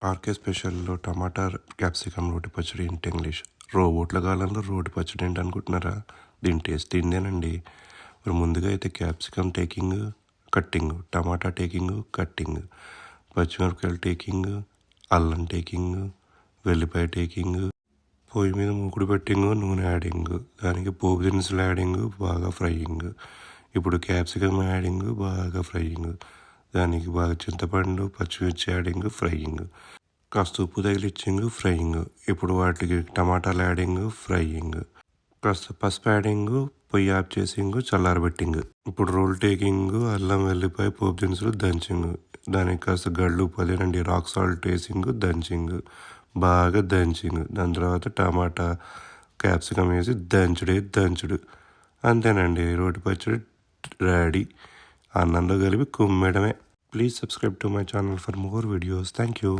RK స్పెషల్‌లో టమాటా, capsicum రోటి పచ్చడి ఇంటి ఇంగ్లీష్. రోబోట్ల కాలంలో రోటి పచ్చడి ఏంటి అనుకుంటున్నారా? దీని టేస్ట్ తిందేనండి. మరి ముందుగా అయితే క్యాప్సికమ్ టేకింగ్, కట్టింగ్, టమాటా టేకింగ్, కట్టింగ్, పచ్చిమిరపకాయలు టేకింగ్, అల్లం టేకింగ్, వెల్లిపాయ టేకింగ్, పొయ్యి మీద మూకుడు పెట్టింగ్, నూనె యాడింగ్, దానికి పోపు దినుసులు యాడింగ్, బాగా ఫ్రైయింగ్. ఇప్పుడు క్యాప్సికమ్ యాడింగ్, బాగా ఫ్రైయింగ్, దానికి బాగా చింతపండు, పచ్చిమిర్చి యాడింగ్, ఫ్రైయింగ్, కాస్త ఉప్పు తగిలిచ్చింగ్, ఫ్రైయింగ్. ఇప్పుడు వాటికి టమాటాలు యాడింగ్, ఫ్రైయింగ్, కాస్త పసుపు యాడింగ్, పొయ్యి ఆఫ్ చేసింగ్, చల్లారబెట్టింగ్. ఇప్పుడు రోల్ టేకింగ్, అల్లం వెల్లిపాయ పోపు దినుసులు దంచింగ్, దానికి కాస్త గళ్ళు పదేనండి రాక్ సాల్ట్ వేసింగ్, దంచింగ్, బాగా దంచింగ్. దాని తర్వాత టమాటా, క్యాప్సికమ్ వేసి దంచుడు. అంతేనండి, రోటి పచ్చడి రెడీ. అన్నంలో కలిపి కుమ్మేయడమే. Please subscribe to my channel for more videos. Thank you.